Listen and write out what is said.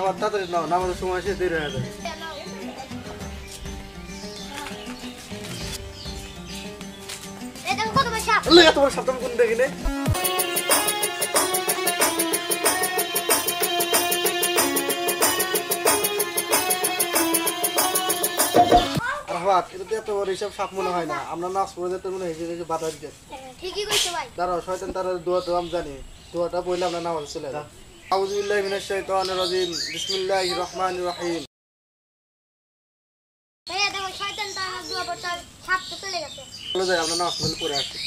আমার তাড়াতাড়ি নাও, নামাজের সময় এসে দেরি হয়ে যাবে। এত বড় সাপ কোন দেখি নেই। এত বড় হিসাব সাপ মনে হয় না, আমরা নাচ পড়ে যেতে মনে হয় বাধা দিতে। ঠিকই কইছো ভাই। দাঁড়াও, শয়তান তার দোয়া তো আমি জানি, দোয়াটা বললে আমরা নামাজ চলে যাই। আউযু বিল্লাহি মিনাশ শাইতানির রাজিম, বিসমিল্লাহির রহমানির রহিম। ভাইয়া দেখো শয়তান তার দোয়া পড়তে সাপ তো চলে গেছে। চলে যাই, আমরা নামাজ পড়ে আসি।